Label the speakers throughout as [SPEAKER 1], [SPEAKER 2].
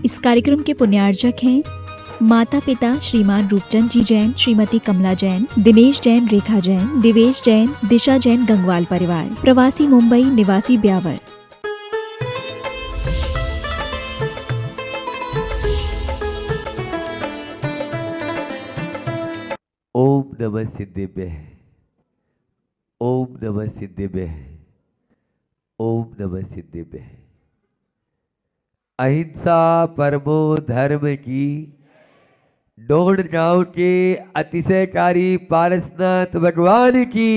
[SPEAKER 1] इस कार्यक्रम के पुण्यार्चक हैं माता पिता श्रीमान रूपचंद जी जैन, श्रीमती कमला जैन, दिनेश जैन, रेखा जैन, दिवेश जैन, दिशा जैन, गंगवाल परिवार, प्रवासी मुंबई, निवासी ब्यावर।
[SPEAKER 2] ओम नमः सिद्धिभ्यः, ओम नमः सिद्धिभ्यः, ओम नमः सिद्धिभ्यः। अहिंसा परमो धर्म की डोड़ गांव के अतिशयकारी पारसनाथ भगवान की,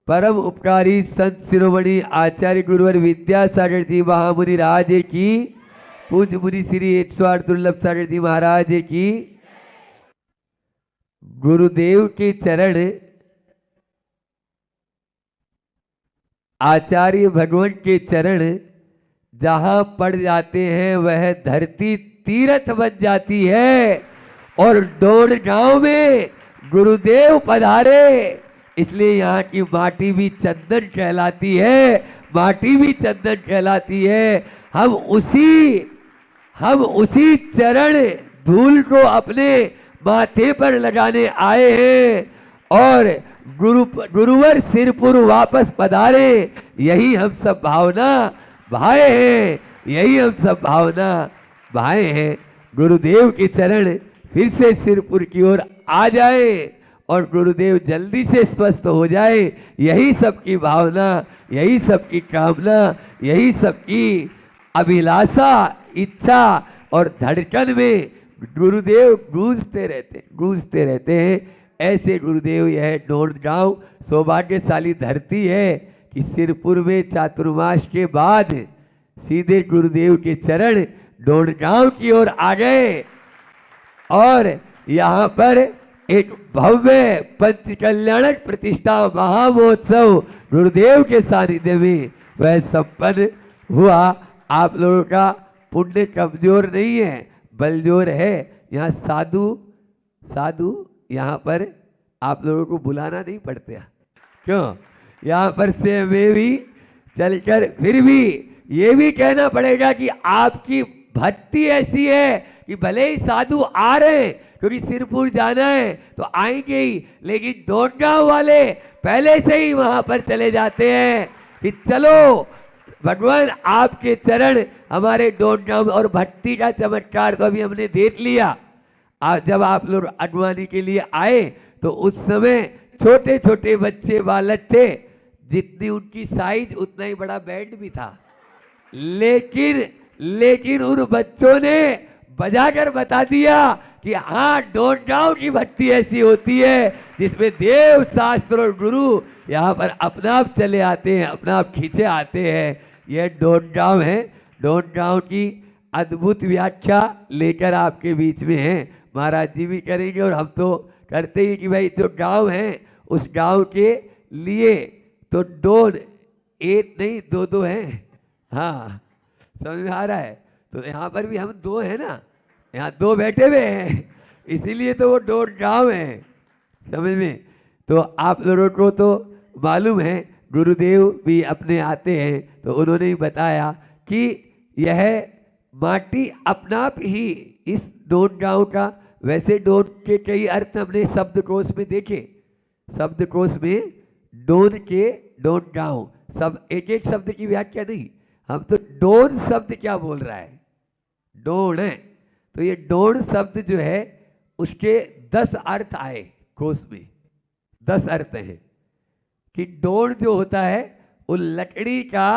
[SPEAKER 2] परम उपकारी संत शिरोमणि आचार्य गुरुवर विद्यासागर जी महामुनि राज की, पूज्य मुनि श्री 108 दुर्लभ सागर जी महाराज की, गुरुदेव के चरण आचार्य भगवान के चरण जहां पड़ जाते हैं वह धरती तीर्थ बन जाती है। और डोड़ गांव में गुरुदेव पधारे, इसलिए यहाँ की माटी भी चंदन कहलाती है, माटी भी चंदन कहलाती है। हम उसी चरण धूल को अपने माथे पर लगाने आए हैं और गुरुवर सिरपुर वापस पधारे, यही हम सब भावना भाए हैं, यही हम सब भावना भाए हैं। गुरुदेव के चरण फिर से सिरपुर की ओर आ जाए और गुरुदेव जल्दी से स्वस्थ हो जाए, यही सबकी भावना, यही सबकी कामना, यही सबकी अभिलाषा, इच्छा और धड़कन में गुरुदेव गूंजते रहते हैं। ऐसे गुरुदेव यह डोड़ गांव सौभाग्यशाली धरती है कि सिरपुर में चातुर्मास के बाद सीधे गुरुदेव के चरण डोड़ गांव की ओर आ गए और यहाँ पर एक भव्य पंच कल्याणक प्रतिष्ठा महामहोत्सव गुरुदेव के सानिध्य में वह संपन्न हुआ। आप लोगों का पुण्य कमजोर नहीं है, बलजोर है। यहाँ साधु यहाँ पर आप लोगों को बुलाना नहीं पड़ता। क्यों? यहाँ पर से में भी चलकर फिर भी ये भी कहना पड़ेगा कि आपकी भक्ति ऐसी है कि भले ही साधु आ रहे हैं, क्योंकि सिरपुर जाना है तो आएंगे ही, लेकिन डोड़ गांव वाले पहले से ही वहां पर चले जाते हैं कि चलो भगवान आपके चरण हमारे डोड़ गांव। और भक्ति का चमत्कार तो अभी हमने देख लिया। जब आप लोग अगवानी के लिए आए तो उस समय छोटे छोटे बच्चे बालक थे, जितनी उनकी साइज उतना ही बड़ा बैंड भी था, लेकिन उन बच्चों ने बजाकर बता दिया कि हाँ, डोड़ गांव की भक्ति ऐसी होती है जिसमें देव शास्त्र और गुरु यहाँ पर अपना आप चले आते हैं, अपना आप खींचे आते हैं। यह डोड़ गांव है। डोड़ गांव की अद्भुत व्याख्या लेकर आपके बीच में है, महाराज जी भी करेंगे और हम तो करते ही कि भाई जो गांव है उस गांव के लिए तो डोड़ एक नहीं दो हैं। हाँ, समझ में आ रहा है? तो यहाँ पर भी हम दो हैं ना, यहाँ दो बैठे हुए हैं, इसीलिए तो वो डोड़ गांव है। समझ में? तो आप लोगों को तो मालूम है, गुरुदेव भी अपने आते हैं तो उन्होंने ही बताया कि यह माटी अपना आप ही इस डोड़ गांव का। वैसे डोड़ के कई अर्थ हमने शब्दकोश में देखे, शब्दकोश में डोड़ गांव सब एक एक शब्द की व्याख्या नहीं, हम तो डोड़ शब्द क्या बोल रहा है, डोड़ है। तो ये डोड़ शब्द जो है उसके 10 अर्थ आए कोश में, 10 अर्थ हैं कि डोड़ जो होता है वो लकड़ी का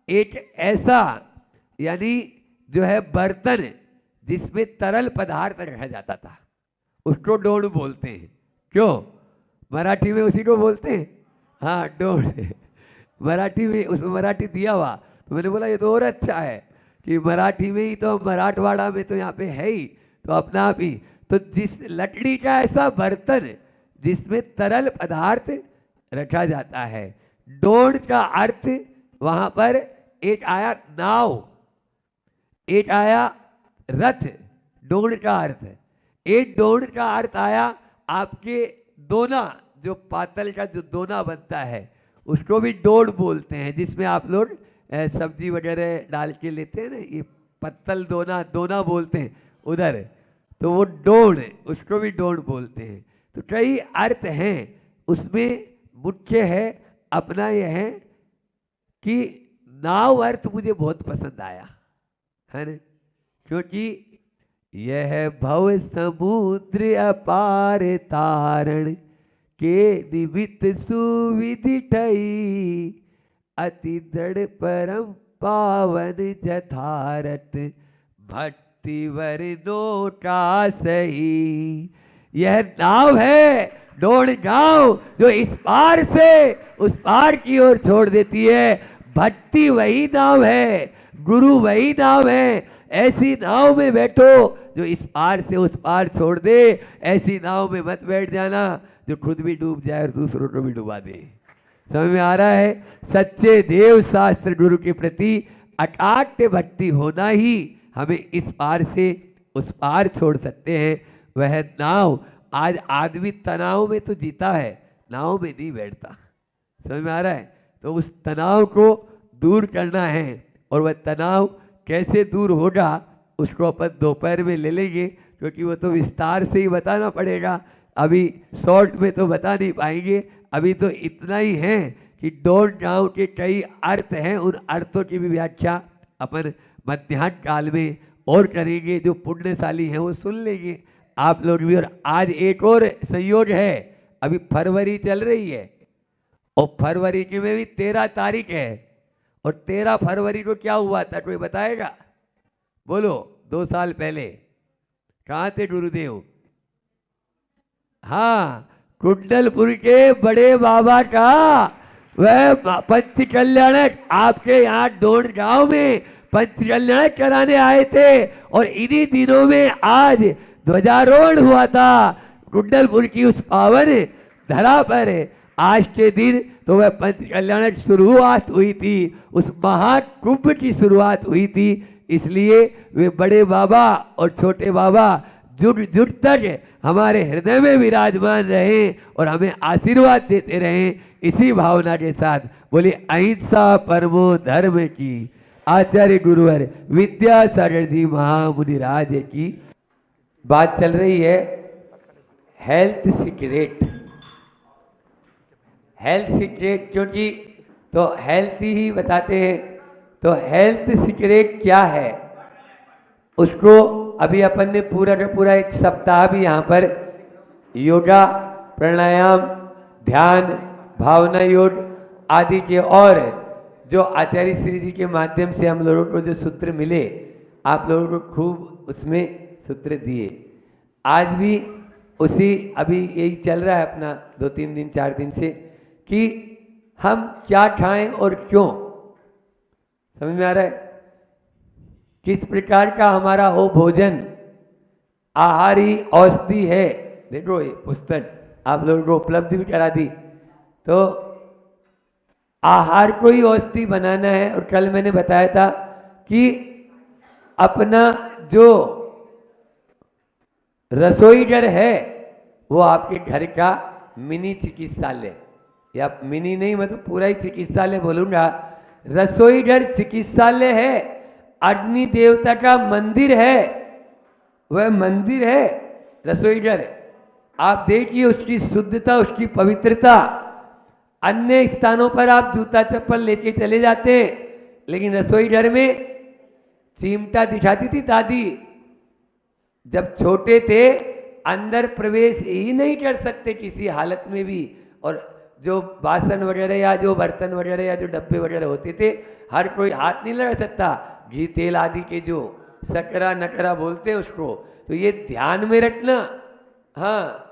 [SPEAKER 2] एक ऐसा यानी जो है बर्तन जिसमें तरल पदार्थ रखा जाता था, उसको डोड़ बोलते हैं। क्यों? मराठी में उसी को बोलते हैं। हाँ, डोड़ मराठी में, उसमें मराठी दिया हुआ, तो मैंने बोला ये तो और अच्छा है कि मराठी में ही तो, मराठवाड़ा में तो यहाँ पे है ही, तो अपना आप ही। तो जिस लकड़ी का ऐसा बर्तन जिसमें तरल पदार्थ रखा जाता है। डोड़ का अर्थ वहां पर एक आया नाव, एक आया रथ, डोड़ का अर्थ। एक डोड़ का अर्थ आया आपके दोना, जो पातल का जो दोना बनता है उसको भी डोड़ बोलते हैं, जिसमें आप लोग सब्जी वगैरह डाल के लेते हैं ना, ये पत्तल दोना दोना बोलते हैं उधर, तो वो डोन, उसको भी डोन बोलते हैं। तो कई अर्थ हैं उसमें, मुख्य है अपना यह है कि नाव अर्थ मुझे बहुत पसंद आया है ना, क्योंकि यह भव समुद्र अपार तारण के निमित्त सुविधि ठई, अति दृढ़ परम पावन जथारथ भक्ति वरनो का सही। यह नाव है डोड़ गांव जो इस पार से उस पार की ओर छोड़ देती है। भक्ति वही नाव है, गुरु वही नाव है। ऐसी नाव में बैठो जो इस पार से उस पार छोड़ दे। ऐसी नाव में मत बैठ जाना जो खुद भी डूब जाए और दूसरों को भी डुबा दे। समझ में आ रहा है? सच्चे देव शास्त्र गुरु के प्रति अकाट्य भक्ति होना ही हमें इस पार से उस पार छोड़ सकते हैं। वह नाव, आज आदमी तनाव में तो जीता है, नाव में नहीं बैठता। समझ में आ रहा है? तो उस तनाव को दूर करना है, और वह तनाव कैसे दूर होगा उसको अपन दोपहर में ले लेंगे, क्योंकि वो तो विस्तार से ही बताना पड़ेगा। अभी शॉर्ट में तो बता नहीं पाएंगे। अभी तो इतना ही है कि डोंट नाउ के कई अर्थ हैं, उन अर्थों की भी व्याख्या अपन मध्याह्न काल में और करेंगे। जो पुण्यशाली हैं वो सुन लेंगे आप लोग भी। और आज एक और संयोग है, अभी फरवरी चल रही है और फरवरी की में भी 13 तारीख है। और 13 फरवरी को क्या हुआ था कोई बताएगा? बोलो। 2 साल पहले कहाँ थे गुरुदेव? हाँ, कुंडलपुर के बड़े बाबा का वह पंच कल्याणक आपके यहाँ डोन गांव में पंच कल्याणक कराने आए थे। और इन्हीं दिनों में आज ध्वजारोहण हुआ था कुंडलपुर की उस पावन धरा पर। आज के दिन तो वह पंच कल्याणक शुरुआत हुई थी, उस महाकुंभ की शुरुआत हुई थी। इसलिए वे बड़े बाबा और छोटे बाबा जुग जुग तक हमारे हृदय में विराजमान रहे और हमें आशीर्वाद देते रहे। इसी भावना के साथ बोले अहिंसा परमो धर्म की, आचार्य गुरुवर विद्यासागर जी महामुनि राज की। बात चल रही है हेल्थ सीक्रेट। हेल्थ सीक्रेट क्योंकि तो हेल्थ ही बताते हैं। तो हेल्थ सीक्रेट क्या है उसको अभी अपन ने पूरा का पूरा एक सप्ताह भी यहाँ पर योगा, प्राणायाम, ध्यान, भावना योग आदि के और जो आचार्य श्री जी के माध्यम से हम लोगों को जो सूत्र मिले, आप लोगों को खूब उसमें सूत्र दिए। आज भी उसी अभी यही चल रहा है अपना 2-3 दिन 4 दिन से कि हम क्या खाएं और क्यों। समझ में आ रहा है? किस प्रकार का हमारा हो भोजन। आहार ही औषधि है। देखो ये पुस्तक आप लोगों को उपलब्ध भी करा दी। तो आहार को ही औषधि बनाना है। और कल मैंने बताया था कि अपना जो रसोई घर है वो आपके घर का मिनी चिकित्सालय, या मिनी नहीं मतलब पूरा ही चिकित्सालय बोलूंगा। रसोई घर चिकित्सालय है, अग्नि देवता का मंदिर है, वह मंदिर है रसोई घर। आप देखिए उसकी शुद्धता, उसकी पवित्रता। अन्य स्थानों पर आप जूता चप्पल लेके चले जाते हैं, लेकिन रसोई घर में चिमटा दिखाती थी दादी। जब छोटे थे अंदर प्रवेश ही नहीं कर सकते किसी हालत में भी। और जो बासन वगैरह या जो बर्तन वगैरह या जो डब्बे वगैरह होते थे, हर कोई हाथ नहीं लगा सकता। घी तेल आदि के जो सकरा नकरा बोलते हैं उसको, तो ये ध्यान में रखना। हाँ,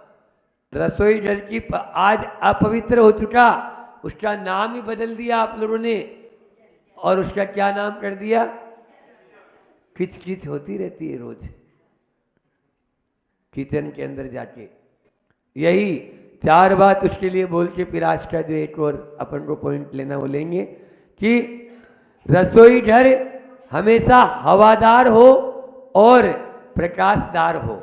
[SPEAKER 2] रसोई घर की आज अपवित्र हो चुका, उसका नाम ही बदल दिया आप लोगों ने। और उसका क्या नाम कर दिया? किचकिच होती रहती है रोज किचन के अंदर जाके। यही 4 बात उसके लिए बोल के फिर आज का जो एक और अपन को पॉइंट लेना वो लेंगे कि रसोई घर हमेशा हवादार हो और प्रकाशदार हो।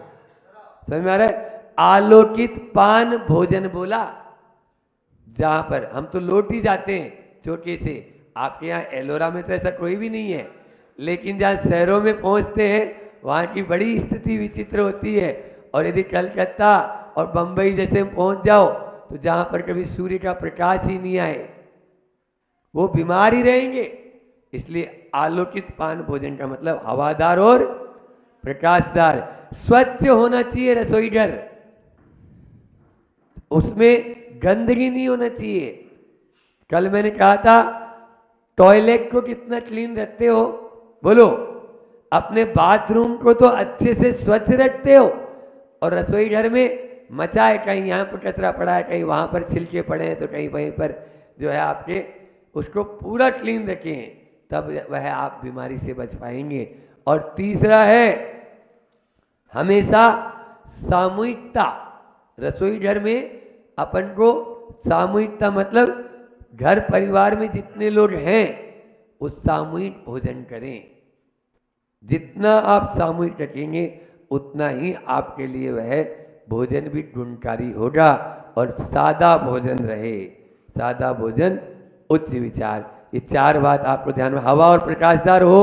[SPEAKER 2] समझ में आ रहा है? आलोकित पान भोजन बोला। जहां पर हम तो लौट ही जाते हैं छोटे से। आपके यहाँ एलोरा में तो ऐसा कोई भी नहीं है, लेकिन जहाँ शहरों में पहुंचते हैं वहाँ की बड़ी स्थिति विचित्र होती है। और यदि कलकत्ता और बंबई जैसे में पहुंच जाओ तो जहाँ पर कभी सूर्य का प्रकाश ही नहीं आए वो बीमार ही रहेंगे। इसलिए आलोकित पान भोजन का मतलब हवादार और प्रकाशदार, स्वच्छ होना चाहिए रसोई घर, उसमें गंदगी नहीं होना चाहिए। कल मैंने कहा था टॉयलेट को कितना क्लीन रखते हो, बोलो। अपने बाथरूम को तो अच्छे से स्वच्छ रखते हो, और रसोई घर में मचा है, कहीं यहाँ पर कचरा पड़ा है, कहीं वहाँ पर छिलके पड़े हैं, तो कहीं वहीं पर जो है आपके उसको पूरा क्लीन रखें, तब वह आप बीमारी से बच पाएंगे। और तीसरा है हमेशा सामूहिकता। रसोई घर में अपन को सामूहिकता मतलब घर परिवार में जितने लोग हैं वो सामूहिक भोजन करें। जितना आप सामूहिक रखेंगे उतना ही आपके लिए वह भोजन भी गुणकारी होगा और सादा भोजन रहे। सादा भोजन, उच्च विचार, ये चार बात आपको ध्यान में। हवा और प्रकाशदार हो,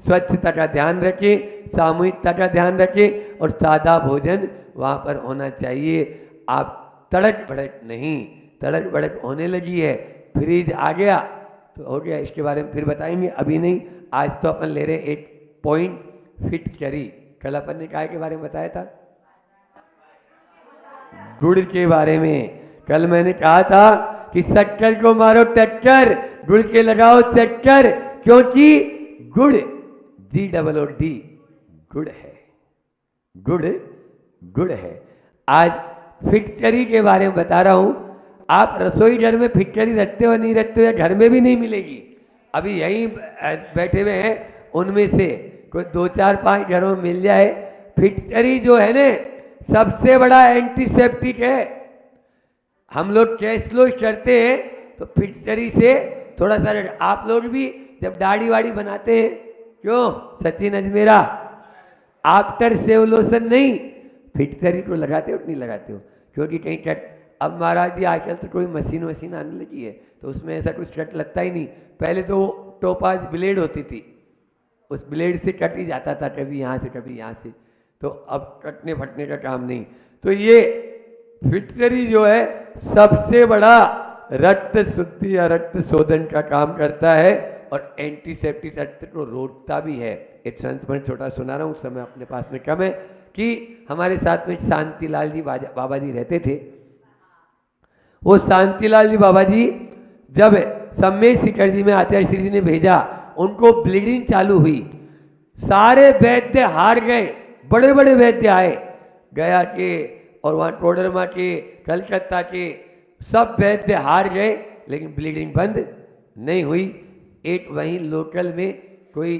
[SPEAKER 2] स्वच्छता का ध्यान रखें, सामूहिकता का ध्यान रखें, और सादा भोजन वहाँ पर होना चाहिए। आप तड़क भड़क नहीं, तड़क भड़क होने लगी है, फ्रिज आ गया तो हो गया, इसके बारे में फिर बताएंगे, अभी नहीं। आज तो अपन ले रहे एक पॉइंट फिट करी। कल अपन ने काय के बारे में बताया था, गुड़ के बारे में। कल मैंने कहा था कि शक्कर को मारो टक्कर, गुड़ के लगाओ चक्कर, क्योंकि गुड़ GOOD गुड़ है, गुड़ गुड़ है। आज फिटकरी के बारे में बता रहा हूं। आप रसोई घर में फिटकरी रखते हो नहीं रखते हो, या घर में भी नहीं मिलेगी। अभी यहीं बैठे हुए हैं, उनमें से कोई 2 4 5 घरों में मिल जाए। फिटकरी जो है ना सबसे बड़ा एंटीसेप्टिक है। हम लोग कैशलेस करते हैं तो फिटकरी से थोड़ा सा, आप लोग भी जब दाढ़ी वाड़ी बनाते हैं, क्यों Sachin Ajmera, after save lotion नहीं, फिटकरी को लगाते हो नहीं लगाते हो? क्योंकि कहीं कट, अब महाराज जी आजकल तो कोई मशीन वशीन आने लगी है तो उसमें ऐसा कुछ कट लगता ही नहीं। पहले तो टोपाज ब्लेड होती थी, उस ब्लेड से कट ही जाता था, कभी यहाँ से कभी यहाँ से, तो अब कटने फटने का काम नहीं। तो ये फिटकरी जो है सबसे बड़ा रक्त शुद्धि या रक्त शोधन का काम करता है, और एंटीसेप्टिक रक्त को रोकता भी है। एक संस्मरण छोटा सुना रहा हूँ, उस समय अपने पास में कम है, कि हमारे साथ में शांतिलाल जी बाबा जी रहते थे। वो शांतिलाल जी बाबा जी जब सम्मेद शिखर जी में आचार्य श्री जी ने भेजा, उनको ब्लीडिंग चालू हुई, सारे वैद्य हार गए, बड़े बड़े वैद्य आए, गया के और वहाँ कोडरमा के, कलकत्ता के, सब वैद्य हार गए, लेकिन ब्लीडिंग बंद नहीं हुई। एक वहीं लोकल में कोई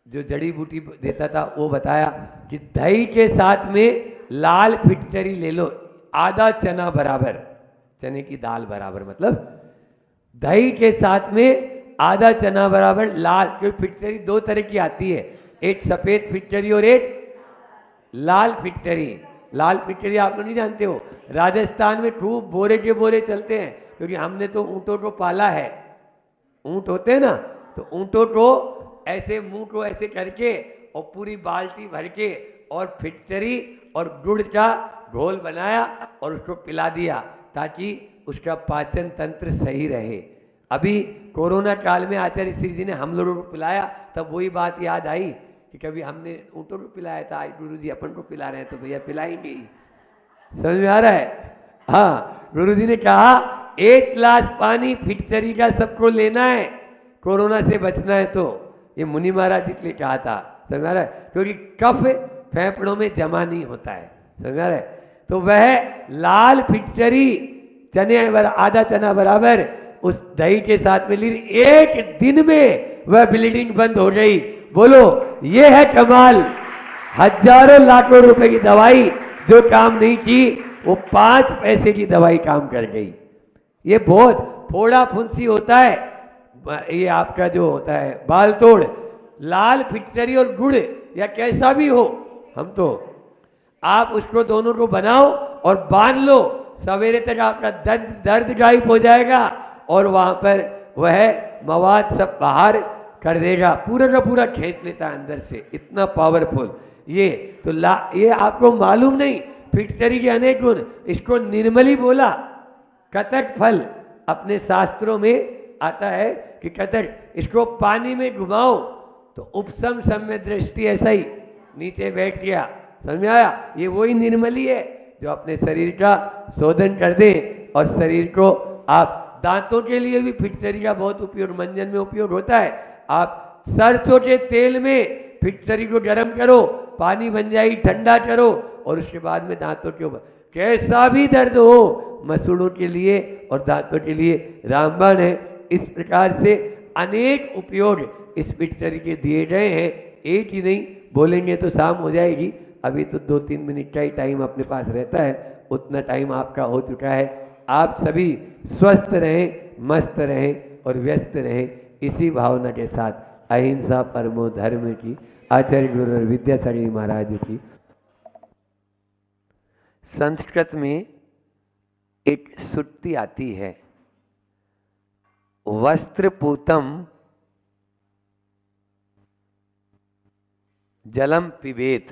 [SPEAKER 2] जो जड़ी बूटी देता था वो बताया कि दही के साथ में लाल फिटकरी ले लो, आधा चना बराबर, चने की दाल बराबर, मतलब दही के साथ में आधा चना बराबर लाल, क्योंकि फिटकरी 2 तरह की आती है, एक सफेद फिटकरी और एक लाल फिटकरी। लाल फिटकरी आप लोग नहीं जानते हो, राजस्थान में खूब बोरे के बोरे चलते हैं, क्योंकि हमने तो ऊँटों को पाला है। ऊँट होते हैं ना, तो ऊँटों को ऐसे मुंह को ऐसे करके और पूरी बाल्टी भर के और फिटकरी और गुड़ का घोल बनाया और उसको पिला दिया, ताकि उसका पाचन तंत्र सही रहे। अभी कोरोना काल में आचार्य श्री जी ने हम लोगों को पिलाया, तब वही बात याद आई कि कभी हमने ऊँटों को पिलाया था, आज गुरु जी अपन को पिला रहे हैं, तो भैया पिलाएंगे ही। समझ में आ रहा है? हाँ, गुरु जी ने कहा 1 गिलास पानी फिटकरी का सबको लेना है, कोरोना से बचना है। तो ये मुनि महाराज जी के लिए कहा था, समझ में आ रहा है? क्योंकि कफ फेफड़ों में जमा नहीं होता है, समझ में आ रहा है? तो वह लाल फिटकरी चने आधा चना बराबर उस दही के साथ में ली, 1 दिन में वह ब्लीडिंग बंद हो गई। बोलो, ये है कमाल। हजारों लाखों रुपए की दवाई जो काम नहीं की, वो 5 पैसे की दवाई काम कर गई। ये बहुत फोड़ा फुंसी होता है, ये आपका जो होता है बाल तोड़, लाल फिटकरी और गुड़ या कैसा भी हो, हम तो आप उसको दोनों को बनाओ और बांध लो, सवेरे तक आपका दर्द गायब हो जाएगा और वहाँ पर वह मवाद सब बाहर कर देगा, पूरा का पूरा खींच लेता है अंदर से, इतना पावरफुल ये। तो ये आपको मालूम नहीं, फिटकरी के अनेक गुण। इसको निर्मली बोला। कतक फल अपने शास्त्रों में आता है कि कतक, इसको पानी में घुमाओ तो उपसम सम्य दृष्टि, ऐसा ही नीचे बैठ गया। समझ में आया? ये वही निर्मली है जो अपने शरीर का शोधन कर दे। और शरीर को आप दांतों के लिए भी फिटकरी का बहुत उपयोग, मंजन में उपयोग होता है। आप सरसों के तेल में फिटकरी को गर्म करो, पानी बन जाएगी, ठंडा करो और उसके बाद में दांतों के ऊपर, कैसा भी दर्द हो, मसूड़ों के लिए और दांतों के लिए रामबाण है। इस प्रकार से अनेक उपयोग इस फिटकरी के दिए गए हैं। एक ही नहीं, बोलेंगे तो शाम हो जाएगी। अभी तो 2-3 मिनट का ही टाइम अपने पास रहता है, उतना टाइम आपका हो चुका है। आप सभी स्वस्थ रहें, मस्त रहें और व्यस्त रहें, इसी भावना के साथ अहिंसा परमो धर्म की आचार्य गुरु विद्यासागर जी महाराज की। संस्कृत में एक श्रुति आती है, वस्त्रपूतम जलम पिबेत,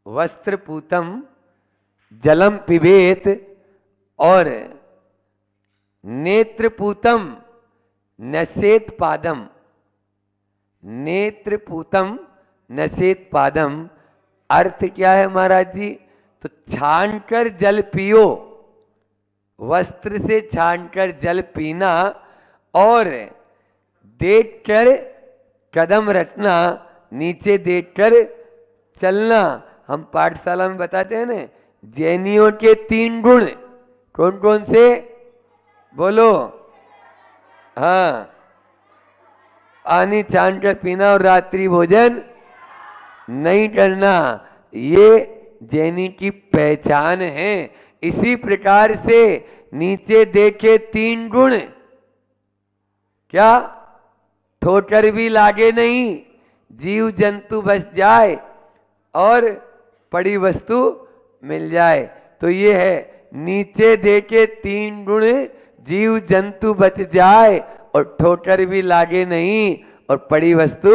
[SPEAKER 2] वस्त्रपूतम जलम पिबेत और नेत्रपूतम नसेत पादम, नेत्रपूतम नसेत पादम। अर्थ क्या है महाराज जी? तो छानकर जल पियो, वस्त्र से छानकर जल पीना और देखकर कदम रखना, नीचे देखकर चलना। हम पाठशाला में बताते हैं ना, जैनियों के 3 गुण कौन कौन से? बोलो। हाँ, पानी छानकर पीना और रात्रि भोजन नहीं करना, ये जैनी की पहचान है। इसी प्रकार से नीचे देखे 3 गुण, क्या? ठोकर भी लागे नहीं, जीव जंतु बच जाए और पड़ी वस्तु मिल जाए। तो ये है, नीचे देखे 3 गुण, जीव जंतु बच जाए और ठोकर भी लागे नहीं और पड़ी वस्तु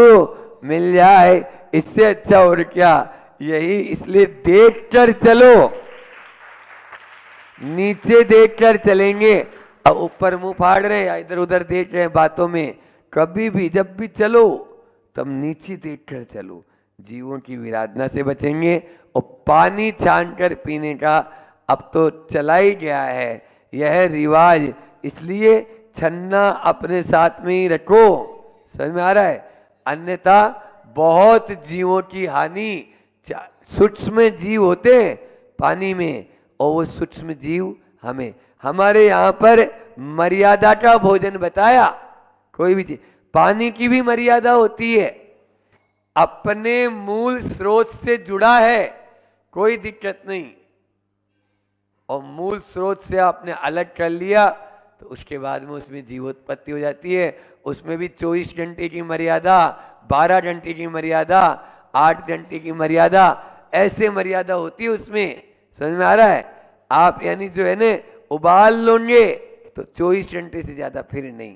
[SPEAKER 2] मिल जाए। इससे अच्छा और क्या? यही, इसलिए देखकर चलो, नीचे देखकर चलेंगे। अब ऊपर मुंह फाड़ रहे या इधर उधर देख रहे हैं बातों में, कभी भी जब भी चलो तब नीचे देखकर चलो, जीवों की विराधना से बचेंगे। और पानी छानकर पीने का अब तो चला ही गया है यह रिवाज, इसलिए छन्ना अपने साथ में ही रखो। समझ में आ रहा है? अन्यथा बहुत जीवों की हानि। सूक्ष्म जीव होते हैं पानी में, और वो सूक्ष्म जीव हमें, हमारे यहाँ पर मर्यादा का भोजन बताया। कोई भी चीज, पानी की भी मर्यादा होती है, अपने मूल स्रोत से जुड़ा है, कोई दिक्कत नहीं। और मूल स्रोत से आपने अलग कर लिया तो उसके बाद में उसमें जीवोत्पत्ति हो जाती है। उसमें भी 24 घंटे की मर्यादा, 12 घंटे की मर्यादा, 8 घंटे की मर्यादा, ऐसे मर्यादा होती है उसमें। समझ में आ रहा है? आप यानी जो है ना, उबाल लोगे तो 24 घंटे से ज्यादा फिर नहीं,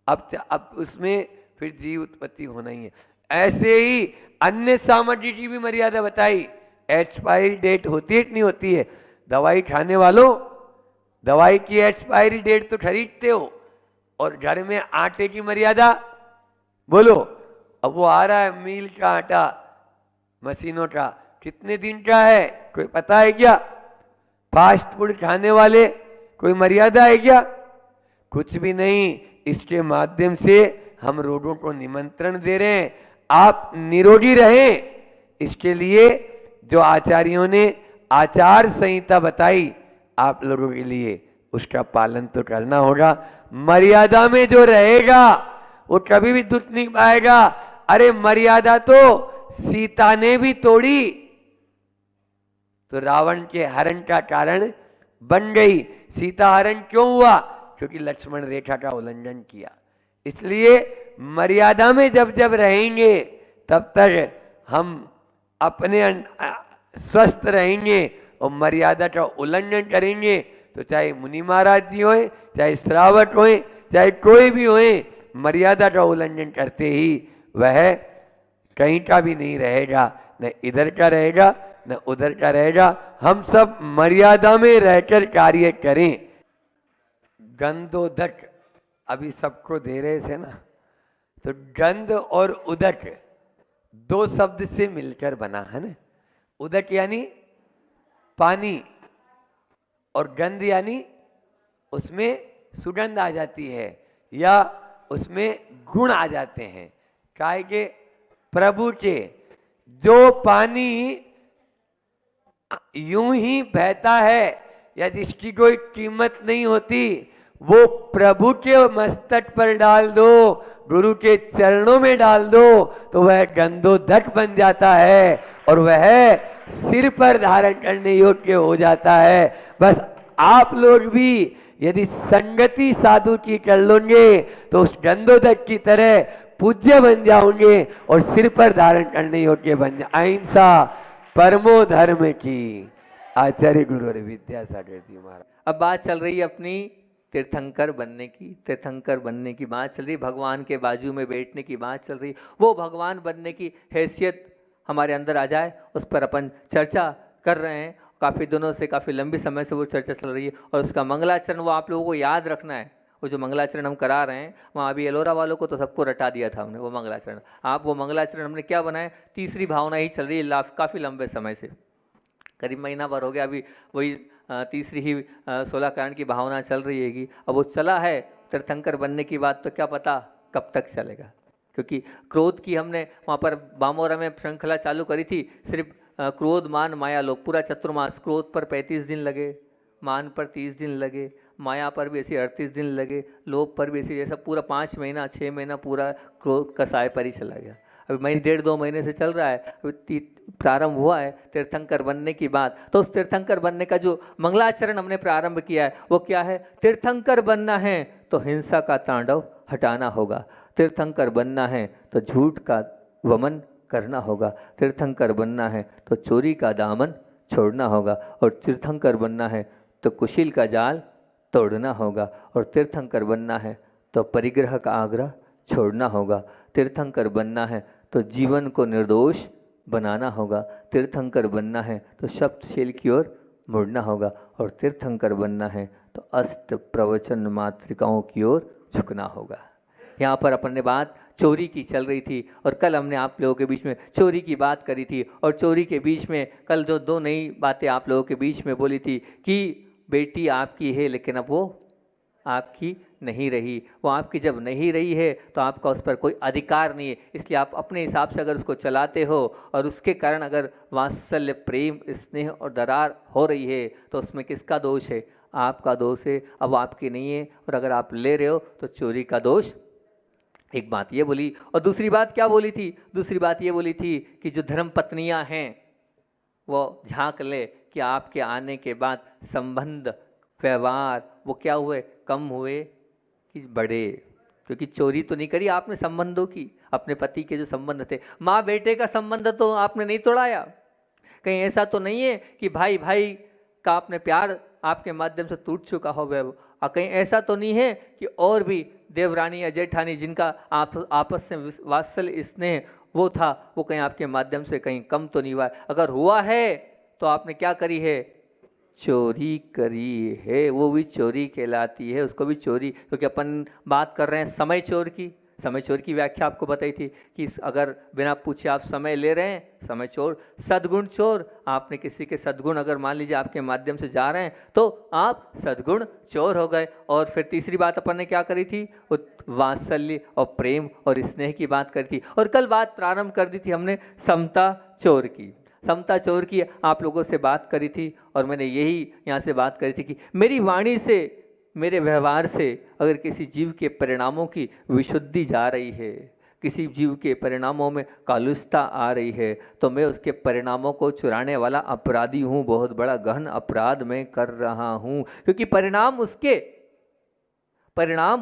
[SPEAKER 2] अब उसमें फिर जीव उत्पत्ति होना ही है। ऐसे ही अन्य सामग्री की भी मर्यादा बताई। एक्सपायरी डेट होती है कि नहीं होती है? दवाई खाने वालों, दवाई की एक्सपायरी डेट तो खरीदते हो, और घर में आटे की मर्यादा बोलो। अब वो आ रहा है मील का आटा मशीनों का, कितने दिन का है कोई पता है क्या? फास्ट फूड खाने वाले, कोई मर्यादा है क्या? कुछ भी नहीं। इसके माध्यम से हम रोगों को निमंत्रण दे रहे हैं। आप निरोगी रहें, इसके लिए जो आचार्यों ने आचार संहिता बताई आप लोगों के लिए, उसका पालन तो करना होगा। मर्यादा में जो रहेगा वो कभी भी दुख नहीं पाएगा। अरे मर्यादा तो सीता ने भी तोड़ी, तो रावण के हरण का कारण बन गई। सीता हरण क्यों हुआ? क्योंकि लक्ष्मण रेखा का उल्लंघन किया। इसलिए मर्यादा में जब जब रहेंगे तब तक हम अपने स्वस्थ रहेंगे। और मर्यादा का उल्लंघन करेंगे तो चाहे मुनि महाराज जी होए, चाहे श्रावक होए, चाहे कोई भी होए, मर्यादा का उल्लंघन करते ही वह कहीं का भी नहीं रहेगा, न इधर का रहेगा न उधर का रहेगा। हम सब मर्यादा में रहकर कार्य करें। गंधोदक अभी सबको दे रहे थे ना, तो गंध और उदक दो शब्द से मिलकर बना है ना। उदक यानी पानी और गंध यानी उसमें सुगंध आ जाती है या उसमें गुण आ जाते हैं। काहे के प्रभु के जो पानी यूं ही बहता है या जिसकी कोई कीमत नहीं होती, वो प्रभु के मस्तक पर डाल दो, गुरु के चरणों में डाल दो, तो वह गंधोदक बन जाता है और वह सिर पर धारण करने योग्य हो जाता है। बस आप लोग भी यदि संगति साधु की कर लोगे तो उस गंधोदक की तरह पूज्य बन जाओगे और सिर पर धारण करने योग्य बन जाए। अहिंसा परमो धर्म की, आचार्य गुरु विद्यासागर जी महाराज।
[SPEAKER 3] अब बात चल रही है अपनी तीर्थंकर बनने की, तीर्थंकर बनने की बात चल रही, भगवान के बाजू में बैठने की बात चल रही। वो भगवान बनने की हैसियत हमारे अंदर आ जाए, उस पर अपन चर्चा कर रहे हैं। काफ़ी दिनों से, काफ़ी लंबी समय से वो चर्चा चल रही है और उसका मंगलाचरण वो आप लोगों को याद रखना है। वो जो मंगलाचरण हम करा रहे हैं, वहाँ अभी एलोरा वालों को तो सबको रटा दिया था हमने वो मंगलाचरण। आप वो मंगलाचरण हमने क्या बनाए, तीसरी भावना ही चल रही है काफ़ी लंबे समय से, करीब महीना भर हो गया। अभी वही तीसरी ही 16 कारण की भावना चल रही हैगी। अब वो चला है तीर्थंकर बनने की बात, तो क्या पता कब तक चलेगा, क्योंकि क्रोध की हमने वहाँ पर बामोरा में श्रृंखला चालू करी थी। सिर्फ क्रोध मान माया लोभ, पूरा चतुर्मास, क्रोध पर 35 दिन लगे, मान पर 30 दिन लगे, माया पर भी ऐसे 38 दिन लगे, लोभ पर भी ऐसे, जैसा पूरा 5 महीना 6 महीना पूरा क्रोध कसाय पर ही चला गया। अभी महीने 1.5-2 महीने से चल रहा है। अभी प्रारंभ हुआ है तीर्थंकर बनने की बात। तो उस तीर्थंकर बनने का जो मंगलाचरण हमने प्रारंभ किया है वो क्या है, तीर्थंकर बनना है तो हिंसा का तांडव हटाना होगा, तीर्थंकर बनना है तो झूठ का वमन करना होगा, तीर्थंकर बनना है तो चोरी का दामन छोड़ना होगा, और तीर्थंकर बनना है तो कुशील का जाल तोड़ना होगा, और तीर्थंकर बनना है तो परिग्रह का आग्रह छोड़ना होगा, तीर्थंकर बनना है तो जीवन को निर्दोष बनाना होगा, तीर्थंकर बनना है तो शब्दशील की ओर मुड़ना होगा, और तीर्थंकर बनना है तो अष्ट प्रवचन मातृकाओं की ओर झुकना होगा। यहाँ पर अपन ने बात चोरी की चल रही थी और कल हमने आप लोगों के बीच में चोरी की बात करी थी, और चोरी के बीच में कल जो 2 नई बातें आप लोगों के बीच में बोली थी कि बेटी आपकी है लेकिन अब वो आपकी नहीं रही। वो आपकी जब नहीं रही है तो आपका उस पर कोई अधिकार नहीं है, इसलिए आप अपने हिसाब से अगर उसको चलाते हो और उसके कारण अगर वात्सल्य प्रेम स्नेह और दरार हो रही है तो उसमें किसका दोष है, आपका दोष है। अब आपकी नहीं है और अगर आप ले रहे हो तो चोरी का दोष। एक बात ये बोली, और दूसरी बात क्या बोली थी, दूसरी बात ये बोली थी कि जो धर्म पत्नियां हैं वो झांक ले कि आपके आने के बाद संबंध व्यवहार वो क्या हुए, कम हुए कि बढ़े, क्योंकि चोरी तो नहीं करी आपने संबंधों की, अपने पति के जो संबंध थे, माँ बेटे का संबंध तो आपने नहीं तोड़ाया। कहीं ऐसा तो नहीं है कि भाई भाई का आपने प्यार आपके माध्यम से टूट चुका हो वह, और कहीं ऐसा तो नहीं है कि और भी देवरानी या जेठानी जिनका आपस में वात्सल्य स्नेह वो था, वो कहीं आपके माध्यम से कहीं कम तो नहीं हुआ। अगर हुआ है तो आपने क्या करी है, चोरी करी है, वो भी चोरी कहलाती है, उसको भी चोरी। क्योंकि अपन बात कर रहे हैं समय चोर की, समय चोर की व्याख्या आपको बताई थी कि अगर बिना पूछे आप समय ले रहे हैं, समय चोर। सद्गुण चोर, आपने किसी के सद्गुण अगर मान लीजिए आपके माध्यम से जा रहे हैं तो आप सद्गुण चोर हो गए। और फिर तीसरी बात अपन ने क्या करी थी, वात्सल्य और प्रेम और स्नेह की बात करी थी। और कल बात प्रारंभ कर दी थी हमने समता चोर की, समता चोर की आप लोगों से बात करी थी। और मैंने यही यहाँ से बात करी थी कि मेरी वाणी से, मेरे व्यवहार से अगर किसी जीव के परिणामों की विशुद्धि जा रही है, किसी जीव के परिणामों में कालुषता आ रही है, तो मैं उसके परिणामों को चुराने वाला अपराधी हूँ, बहुत बड़ा गहन अपराध मैं कर रहा हूँ। क्योंकि परिणाम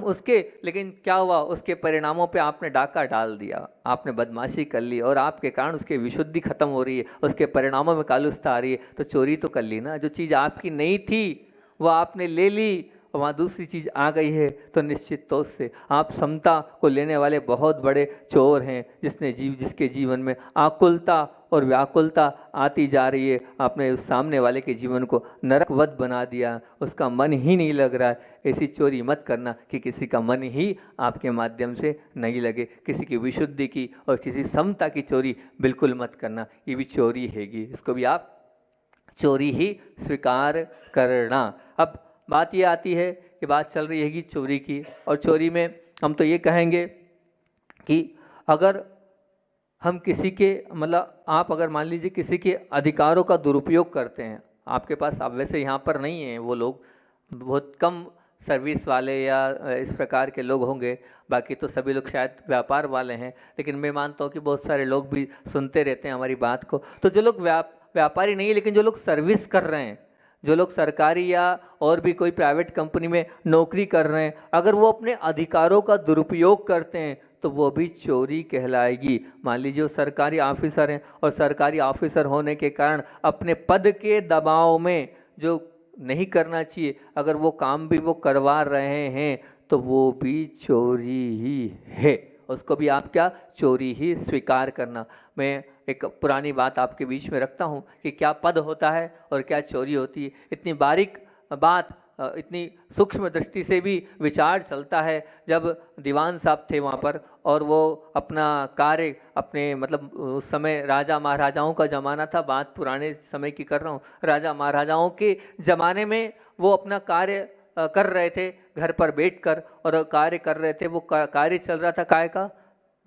[SPEAKER 3] उसके, लेकिन क्या हुआ, उसके परिणामों पे आपने डाका डाल दिया, आपने बदमाशी कर ली और आपके कारण उसकी विशुद्धि खत्म हो रही है, उसके परिणामों में कालुषता आ रही है। तो चोरी तो कर ली ना, जो चीज़ आपकी नहीं थी वो आपने ले ली और वहाँ दूसरी चीज़ आ गई है तो निश्चित तौर से आप समता को लेने वाले बहुत बड़े चोर हैं, जिसके जीवन में आकुलता और व्याकुलता आती जा रही है। आपने उस सामने वाले के जीवन को नरकवत बना दिया, उसका मन ही नहीं लग रहा है। ऐसी चोरी मत करना कि किसी का मन ही आपके माध्यम से नहीं लगे। किसी की विशुद्धि की और किसी समता की चोरी बिल्कुल मत करना, ये भी चोरी हैगी, इसको भी आप चोरी ही स्वीकार करना। अब बात ये आती है कि बात चल रही हैगी चोरी की, और चोरी में हम तो ये कहेंगे कि अगर हम किसी के मतलब आप अगर मान लीजिए किसी के अधिकारों का दुरुपयोग करते हैं, आपके पास, आप वैसे यहाँ पर नहीं हैं वो लोग, बहुत कम सर्विस वाले या इस प्रकार के लोग होंगे, बाकी तो सभी लोग शायद व्यापार वाले हैं, लेकिन मैं मानता हूँ कि बहुत सारे लोग भी सुनते रहते हैं हमारी बात को। तो जो लोग व्यापारी नहीं है लेकिन जो लोग सर्विस कर रहे हैं, जो लोग सरकारी या और भी कोई प्राइवेट कंपनी में नौकरी कर रहे हैं, अगर वो अपने अधिकारों का दुरुपयोग करते हैं तो वो भी चोरी कहलाएगी। मान लीजिए वो सरकारी ऑफिसर हैं और सरकारी ऑफिसर होने के कारण अपने पद के दबाव में जो नहीं करना चाहिए, अगर वो काम भी वो करवा रहे हैं तो वो भी चोरी ही है, उसको भी आप क्या चोरी ही स्वीकार करना। मैं एक पुरानी बात आपके बीच में रखता हूँ कि क्या पद होता है और क्या चोरी होती है। इतनी बारीक बात, इतनी सूक्ष्म दृष्टि से भी विचार चलता है। जब दीवान साहब थे वहाँ पर और वो अपना कार्य अपने मतलब उस समय राजा महाराजाओं का ज़माना था, बात पुराने समय की कर रहा हूँ, राजा महाराजाओं के ज़माने में वो अपना कार्य कर रहे थे घर पर बैठकर, और कार्य कर रहे थे। वो कार्य चल रहा था काय का,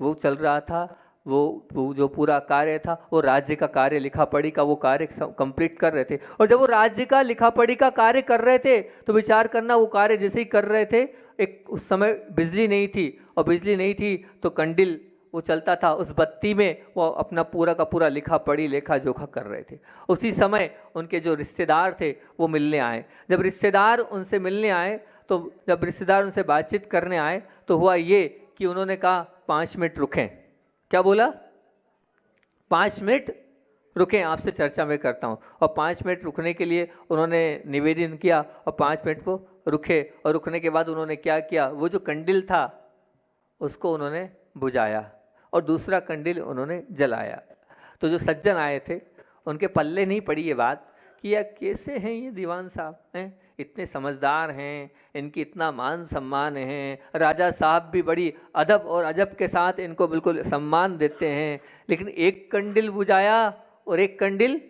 [SPEAKER 3] वो चल रहा था वो जो पूरा कार्य था वो राज्य का कार्य, लिखा पढ़ी का वो कार्य कंप्लीट कर रहे थे। और जब वो राज्य का लिखा पढ़ी का कार्य कर रहे थे तो विचार करना, वो कार्य जैसे ही कर रहे थे, एक उस समय बिजली नहीं थी, और बिजली नहीं थी तो कंडिल वो चलता था, उस बत्ती में वो अपना पूरा का पूरा लिखा पढ़ी लेखा जोखा कर रहे थे। उसी समय उनके जो रिश्तेदार थे वो मिलने आए। जब रिश्तेदार उनसे मिलने आए तो जब रिश्तेदार उनसे बातचीत करने आए तो हुआ ये कि उन्होंने कहा 5 मिनट रुकें। क्या बोला? 5 मिनट रुकें, आपसे चर्चा मैं करता हूँ। और 5 मिनट रुकने के लिए उन्होंने निवेदन किया और 5 मिनट वो रुके, और रुकने के बाद उन्होंने क्या किया, वो जो कंडिल था उसको उन्होंने बुझाया और दूसरा कंडिल उन्होंने जलाया। तो जो सज्जन आए थे उनके पल्ले नहीं पड़ी ये बात कि यार कैसे हैं ये दीवान साहब, हैं इतने समझदार हैं, इनकी इतना मान सम्मान है, राजा साहब भी बड़ी अदब और अजब के साथ इनको बिल्कुल सम्मान देते हैं, लेकिन एक कंडिल बुझाया और एक कंडिल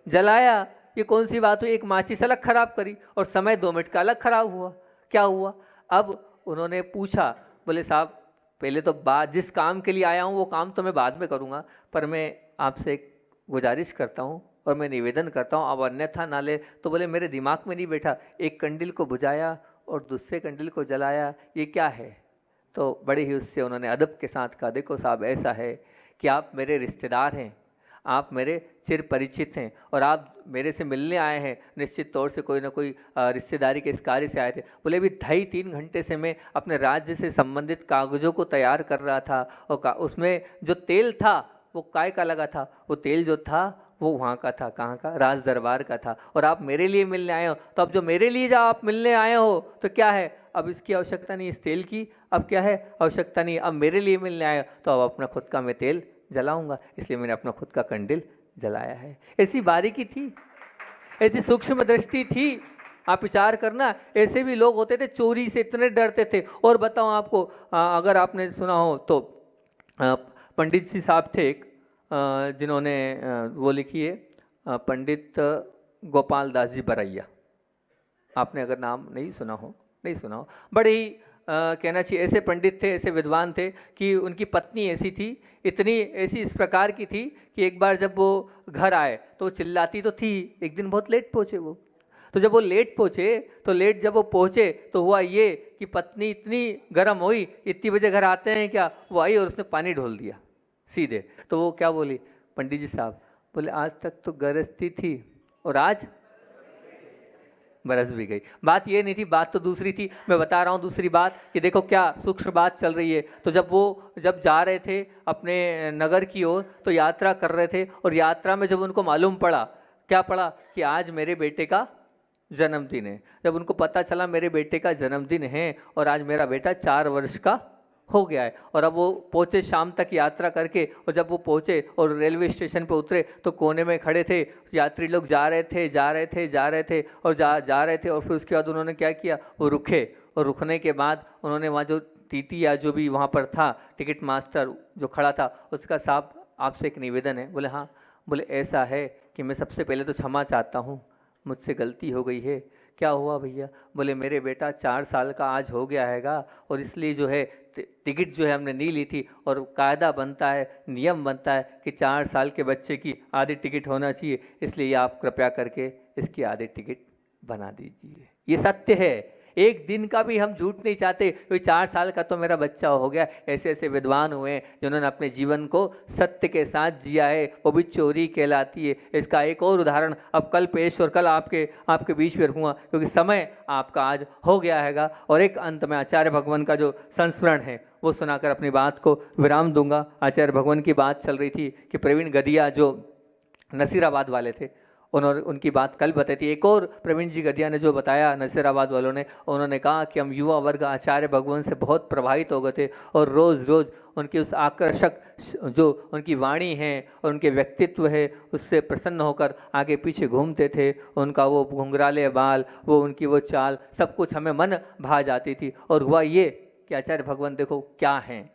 [SPEAKER 3] जलाया, ये कौन सी बात हुई? एक माचिस अलग खराब करी और समय 2 मिनट का अलग खराब हुआ। क्या हुआ? अब उन्होंने पूछा, बोले साहब पहले तो बात, जिस काम के लिए आया हूँ वो काम तो मैं बाद में करूँगा, पर मैं आपसे एक गुजारिश करता हूँ और मैं निवेदन करता हूँ, अब अन्यथा ना ले। तो बोले मेरे दिमाग में नहीं बैठा, एक कंडिल को बुझाया और दूसरे कंडिल को जलाया, ये क्या है? तो बड़े ही उससे उन्होंने अदब के साथ कहा, देखो साहब ऐसा है कि आप मेरे रिश्तेदार हैं, आप मेरे चिर परिचित हैं और आप मेरे से मिलने आए हैं, निश्चित तौर से कोई ना कोई रिश्तेदारी के इस कार्य से आए थे। बोले भी 2.5-3 घंटे से मैं अपने राज्य से संबंधित कागज़ों को तैयार कर रहा था, और उसमें जो तेल था वो काय का लगा था, वो तेल जो था वो वहाँ का था, कहाँ का? राज दरबार का था। और आप मेरे लिए मिलने आए हो, तो अब जो मेरे लिए जब आप मिलने आए हो तो क्या है, अब इसकी आवश्यकता नहीं, इस तेल की अब क्या है आवश्यकता नहीं, अब मेरे लिए मिलने आए हो तो अब अपना खुद का मैं तेल जलाऊंगा, इसलिए मैंने अपना खुद का कंडिल जलाया है। ऐसी बारीकी थी, ऐसी सूक्ष्म दृष्टि थी। आप विचार करना, ऐसे भी लोग होते थे चोरी से इतने डरते थे। और बताऊं आपको, अगर आपने सुना हो तो पंडित जी साहब थे एक, जिन्होंने वो लिखी है, पंडित गोपाल दास जी बरैया। आपने अगर नाम नहीं सुना हो, बड़े ही कहना चाहिए ऐसे पंडित थे, ऐसे विद्वान थे कि उनकी पत्नी ऐसी थी, इतनी ऐसी इस प्रकार की थी कि एक बार जब वो घर आए तो वो चिल्लाती तो थी। एक दिन बहुत लेट पहुँचे वो, तो जब वो लेट पहुँचे तो जब वो पहुँचे तो हुआ ये कि पत्नी इतनी गर्म हुई, इतनी बजे घर आते हैं क्या, वो आई और उसने पानी ढोल दिया सीधे। तो वो क्या बोली, पंडित जी साहब बोले आज तक तो गरजती थी और आज बरस भी गई। बात ये नहीं थी, बात तो दूसरी थी। मैं बता रहा हूँ दूसरी बात कि देखो क्या सूक्ष्म बात चल रही है। तो जब जा रहे थे अपने नगर की ओर तो यात्रा कर रहे थे, और यात्रा में जब उनको मालूम पड़ा, क्या पड़ा कि आज मेरे बेटे का जन्मदिन है। जब उनको पता चला मेरे बेटे का जन्मदिन है और आज मेरा बेटा 4 वर्ष का हो गया है, और अब वो पहुँचे शाम तक यात्रा करके, और जब वो पहुँचे और रेलवे स्टेशन पे उतरे तो कोने में खड़े थे यात्री लोग, जा रहे थे और जा रहे थे। और फिर उसके बाद उन्होंने क्या किया, वो रुके, और रुकने के बाद उन्होंने वहाँ जो टीटी या जो भी वहाँ पर था टिकट मास्टर जो खड़ा था, उसका साहब आपसे एक निवेदन है। बोले हाँ। बोले ऐसा है कि मैं सबसे पहले तो क्षमा चाहता हूँ, मुझसे गलती हो गई है। क्या हुआ भैया? बोले मेरे बेटा 4 साल का आज हो गया हैगा, और इसलिए जो है टिकट जो है हमने नहीं ली थी, और कायदा बनता है, नियम बनता है कि 4 साल के बच्चे की आधी टिकट होना चाहिए, इसलिए आप कृपया करके इसकी आधी टिकट बना दीजिए। ये सत्य है, एक दिन का भी हम झूठ नहीं चाहते। कोई 4 साल का तो मेरा बच्चा हो गया। ऐसे ऐसे विद्वान हुए हैं जिन्होंने अपने जीवन को सत्य के साथ जिया है, वो भी चोरी कहलाती है। इसका एक और उदाहरण अब कल पेश और कल आपके बीच में रखूँगा, क्योंकि समय आपका आज हो गया हैगा। और एक अंत में आचार्य भगवान का जो संस्मरण है वो सुनाकर अपनी बात को विराम दूंगा। आचार्य भगवान की बात चल रही थी कि प्रवीण गदिया जो नसीराबाद वाले थे, उन्होंने उनकी बात कल बताई थी। एक और प्रवीण जी गदिया ने जो बताया नसीराबाद वालों ने, उन्होंने कहा कि हम युवा वर्ग आचार्य भगवान से बहुत प्रभावित हो गए थे, और रोज़ उनकी उस आकर्षक जो उनकी वाणी है और उनके व्यक्तित्व है उससे प्रसन्न होकर आगे पीछे घूमते थे। उनका वो घुंघराले बाल, वो उनकी वो चाल, सब कुछ हमें मन भा जाती थी। और हुआ ये कि आचार्य भगवान देखो क्या हैं,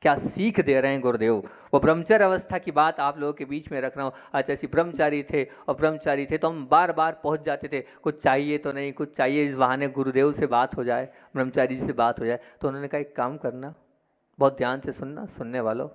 [SPEAKER 3] क्या सीख दे रहे हैं गुरुदेव। वो ब्रह्मचर्य अवस्था की बात आप लोगों के बीच में रख रहा हूँ। आज ऐसी ब्रह्मचारी थे, और ब्रह्मचारी थे तो हम बार बार पहुँच जाते थे, कुछ चाहिए तो नहीं, कुछ चाहिए इस बहाने गुरुदेव से बात हो जाए, ब्रह्मचारी जी से बात हो जाए। तो उन्होंने कहा एक काम करना, बहुत ध्यान से सुनना सुनने वालों,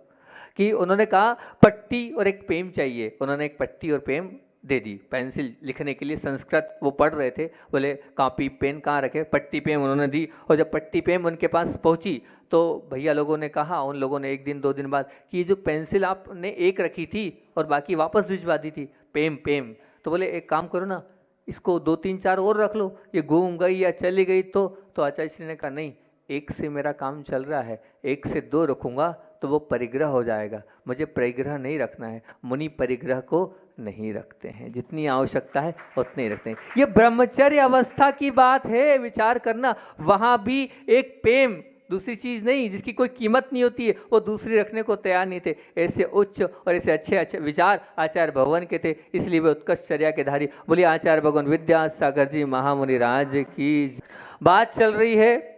[SPEAKER 3] कि उन्होंने कहा पट्टी और एक पेन चाहिए। उन्होंने एक पट्टी और पेन दे दी, पेंसिल लिखने के लिए। संस्कृत वो पढ़ रहे थे, बोले कॉपी पेन कहाँ रखे, पट्टी पेन उन्होंने दी। और जब पट्टी पेन उनके पास पहुंची तो भैया लोगों ने कहा, उन लोगों ने 1 दिन 2 दिन बाद, कि ये जो पेंसिल आपने एक रखी थी और बाकी वापस भिजवा दी थी, पेन। तो बोले एक काम करो ना, इसको 2 3 4 और रख लो, ये घूम गई या चली गई तो आचार्य श्री ने कहा नहीं, 1 से मेरा काम चल रहा है, 1 से 2 रखूँगा तो वो परिग्रह हो जाएगा। मुझे परिग्रह नहीं रखना है। मुनि परिग्रह को नहीं रखते हैं, जितनी आवश्यकता है उतने ही रखते हैं। ये ब्रह्मचर्य अवस्था की बात है, विचार करना। वहाँ भी एक प्रेम, दूसरी चीज़ नहीं, जिसकी कोई कीमत नहीं होती है, वो दूसरी रखने को तैयार नहीं थे। ऐसे उच्च और ऐसे अच्छे विचार आचार्य भगवान के थे, इसलिए वे उत्कृष्ट चर्या के धारी। बोलिए आचार्य भगवान विद्यासागर जी महामुनि राज की। बात चल रही है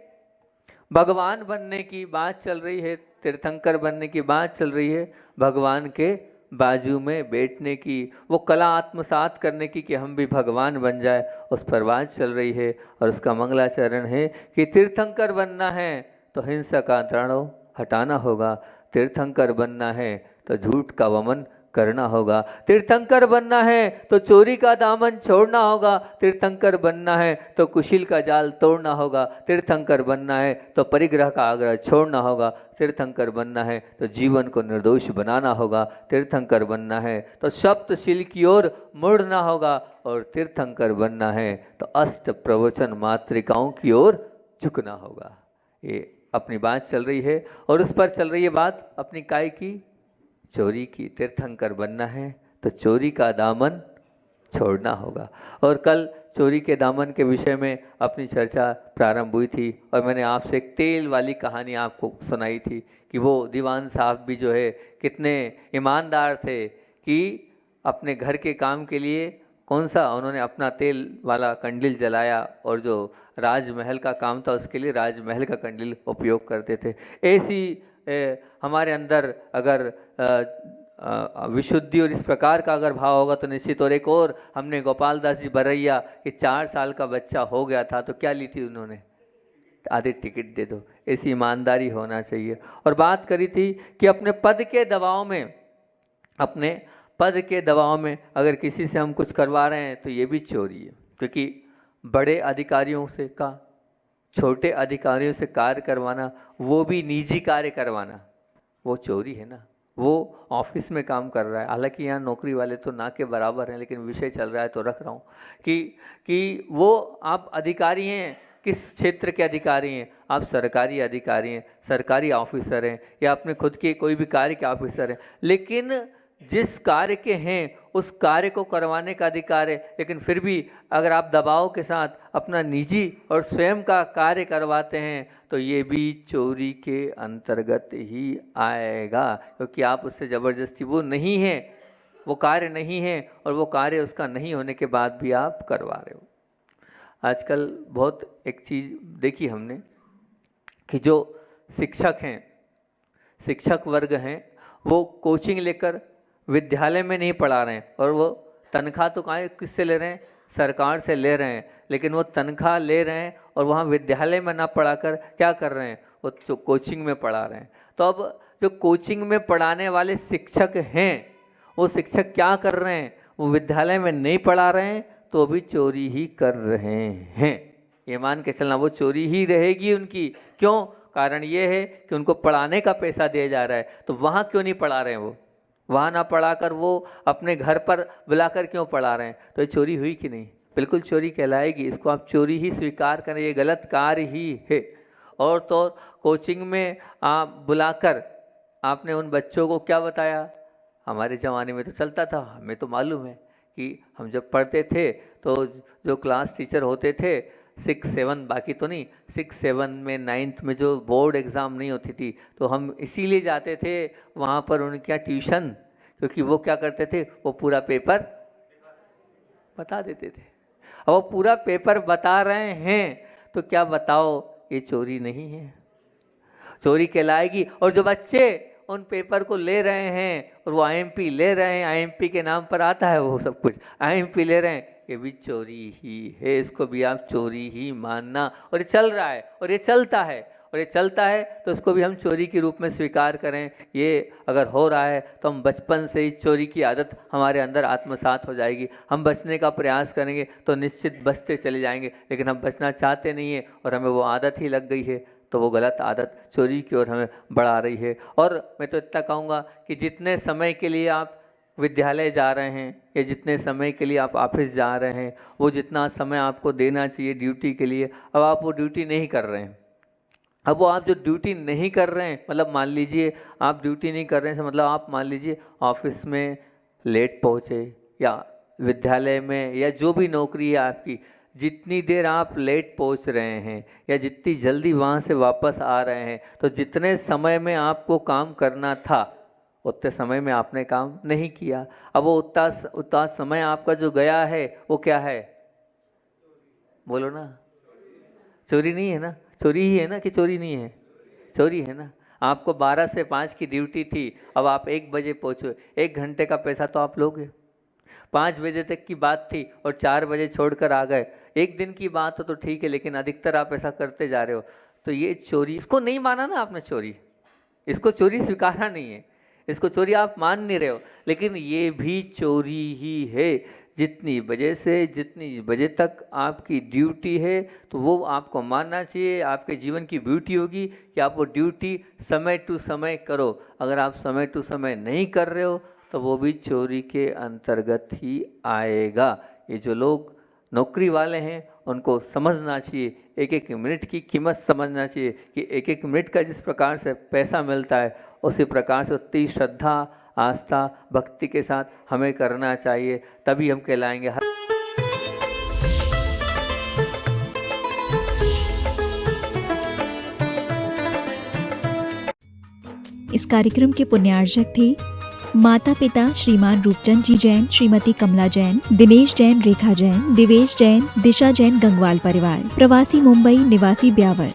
[SPEAKER 3] भगवान बनने की, बात चल रही है तीर्थंकर बनने की, बात चल रही है भगवान के बाजू में बैठने की, वो कला आत्मसात करने की कि हम भी भगवान बन जाए, उस पर बात चल रही है। और उसका मंगलाचरण है कि तीर्थंकर बनना है तो हिंसा का तांडव हटाना होगा, तीर्थंकर बनना है तो झूठ का वमन करना होगा, तीर्थंकर बनना है तो चोरी का दामन छोड़ना होगा, तीर्थंकर बनना है तो कुशील का जाल तोड़ना होगा, तीर्थंकर बनना है तो परिग्रह का आग्रह छोड़ना होगा, तीर्थंकर बनना है तो जीवन को निर्दोष बनाना होगा, तीर्थंकर बनना है तो सप्तशील की ओर मुड़ना होगा, और तीर्थंकर बनना है तो अष्ट प्रवचन मातृकाओं की ओर झुकना होगा। ये अपनी बात चल रही है, और उस पर चल रही है बात अपनी काय की, चोरी की। तीर्थंकर बनना है तो चोरी का दामन छोड़ना होगा। और कल चोरी के दामन के विषय में अपनी चर्चा प्रारंभ हुई थी, और मैंने आपसे एक तेल वाली कहानी आपको सुनाई थी कि वो दीवान साहब भी जो है कितने ईमानदार थे कि अपने घर के काम के लिए कौन सा उन्होंने अपना तेल वाला कंडील जलाया, और जो राजमहल का काम था उसके लिए राजमहल का कंडील उपयोग करते थे। ऐसी हमारे अंदर अगर विशुद्धि और इस प्रकार का अगर भाव होगा तो निश्चित। और एक और हमने गोपाल दास जी बरैया कि 4 साल का बच्चा हो गया था तो क्या ली थी उन्होंने, आधे टिकट दे दो। ऐसी ईमानदारी होना चाहिए। और बात करी थी कि अपने पद के दबाव में, अपने पद के दबाव में अगर किसी से हम कुछ करवा रहे हैं तो ये भी चोरी है, क्योंकि बड़े अधिकारियों से का छोटे अधिकारियों से कार्य करवाना, वो भी निजी कार्य करवाना, वो चोरी है ना। वो ऑफिस में काम कर रहा है, हालांकि यहाँ नौकरी वाले तो ना के बराबर हैं, लेकिन विषय चल रहा है तो रख रहा हूँ कि वो आप अधिकारी हैं, किस क्षेत्र के अधिकारी हैं, आप सरकारी अधिकारी हैं, सरकारी ऑफिसर हैं, या अपने खुद के कोई भी कार्य के ऑफिसर हैं, लेकिन जिस कार्य के हैं उस कार्य को करवाने का अधिकार है, लेकिन फिर भी अगर आप दबाव के साथ अपना निजी और स्वयं का कार्य करवाते हैं तो ये भी चोरी के अंतर्गत ही आएगा, क्योंकि आप उससे ज़बरदस्ती, वो नहीं है, वो कार्य नहीं है और वो कार्य उसका नहीं होने के बाद भी आप करवा रहे हो। आजकल बहुत एक चीज़ देखी हमने कि जो शिक्षक हैं, शिक्षक वर्ग हैं, वो कोचिंग लेकर विद्यालय में नहीं पढ़ा रहे हैं, और वो तनख्वाह तो कहाँ किससे ले रहे हैं, सरकार से ले रहे हैं, लेकिन वो तनख्वाह ले रहे हैं और वहाँ विद्यालय में ना पढ़ाकर क्या कर रहे हैं, वो जो कोचिंग में पढ़ा रहे हैं। तो अब जो कोचिंग में पढ़ाने वाले शिक्षक हैं, वो शिक्षक क्या कर रहे हैं, वो विद्यालय में नहीं पढ़ा रहे हैं तो भी चोरी ही कर रहे हैं। ये मान के चलना वो चोरी ही रहेगी उनकी। क्यों? कारण ये है कि उनको पढ़ाने का पैसा दिया जा रहा है, तो वहाँ क्यों नहीं पढ़ा रहे हैं, वो वहाँ ना पढ़ाकर वो अपने घर पर बुलाकर क्यों पढ़ा रहे हैं? तो ये चोरी हुई कि नहीं? बिल्कुल चोरी कहलाएगी। इसको आप चोरी ही स्वीकार करें, ये गलत कार्य ही है। और तो कोचिंग में आप बुलाकर आपने उन बच्चों को क्या बताया? हमारे ज़माने में तो चलता था, हमें तो मालूम है कि हम जब पढ़ते थे तो जो क्लास टीचर होते थे 6, 7, बाकी तो नहीं, 6, 7 में 9th में जो बोर्ड एग्ज़ाम नहीं होती थी तो हम इसीलिए जाते थे वहाँ पर उनके यहाँ ट्यूशन, क्योंकि वो क्या करते थे, वो पूरा पेपर बता देते थे। अब वो पूरा पेपर बता रहे हैं तो क्या बताओ, ये चोरी नहीं है? चोरी कहलाएगी। और जो बच्चे उन पेपर को ले रहे हैं और वो IMP ले रहे हैं, IMP के नाम पर आता है वो सब कुछ, IMP ले रहे हैं, ये भी चोरी ही है। इसको भी आप चोरी ही मानना। और ये चल रहा है और ये चलता है, और ये चलता है तो इसको भी हम चोरी के रूप में स्वीकार करें। ये अगर हो रहा है तो हम बचपन से ही चोरी की आदत हमारे अंदर आत्मसात हो जाएगी। हम बचने का प्रयास करेंगे तो निश्चित बचते चले जाएंगे, लेकिन हम बचना चाहते नहीं है और हमें वो आदत ही लग गई है, तो वो गलत आदत चोरी की ओर हमें बढ़ा रही है। और मैं तो इतना कहूँगा कि जितने समय के लिए आप विद्यालय जा रहे हैं या जितने समय के लिए आप ऑफिस जा रहे हैं, वो जितना समय आपको देना चाहिए ड्यूटी के लिए, अब आप वो ड्यूटी नहीं कर रहे हैं। अब वो आप जो ड्यूटी नहीं कर रहे हैं, मतलब मान लीजिए आप ड्यूटी नहीं कर रहे हैं, मतलब आप मान लीजिए ऑफिस में लेट पहुँचे या विद्यालय में या जो भी नौकरी है आपकी, जितनी देर आप लेट पहुंच रहे हैं या जितनी जल्दी वहाँ से वापस आ रहे हैं, तो जितने समय में आपको काम करना था उतने समय में आपने काम नहीं किया। अब वो उतना समय आपका जो गया है वो क्या है? बोलो ना, चोरी नहीं है ना? चोरी ही है ना कि चोरी नहीं है? चोरी है ना। आपको 12 से 5 की ड्यूटी थी, अब आप 1 बजे पहुँचे, 1 घंटे का पैसा तो आप लोगे। 5 बजे तक की बात थी और 4 बजे छोड़कर आ गए। एक दिन की बात हो तो ठीक है, लेकिन अधिकतर आप ऐसा करते जा रहे हो, तो ये चोरी, इसको नहीं माना ना आपने चोरी, इसको चोरी स्वीकारा नहीं है, इसको चोरी आप मान नहीं रहे हो, लेकिन ये भी चोरी ही है। जितनी बजे तक आपकी ड्यूटी है तो वो आपको मानना चाहिए। आपके जीवन की ब्यूटी होगी कि आप वो ड्यूटी समय टू समय करो। अगर आप समय टू समय नहीं कर रहे हो तो वो भी चोरी के अंतर्गत ही आएगा। ये जो लोग नौकरी वाले हैं उनको समझना चाहिए, एक एक मिनट की कीमत समझना चाहिए कि एक एक मिनट का जिस प्रकार से पैसा मिलता है उसी प्रकार से उतनी श्रद्धा, आस्था, भक्ति के साथ हमें करना चाहिए, तभी हम कहलाएंगे।
[SPEAKER 1] इस कार्यक्रम के पुण्यार्चक थे माता पिता श्रीमान रूपचंद जी जैन, श्रीमती कमला जैन, दिनेश जैन, रेखा जैन, दिवेश जैन, दिशा जैन, गंगवाल परिवार, प्रवासी मुंबई, निवासी ब्यावर।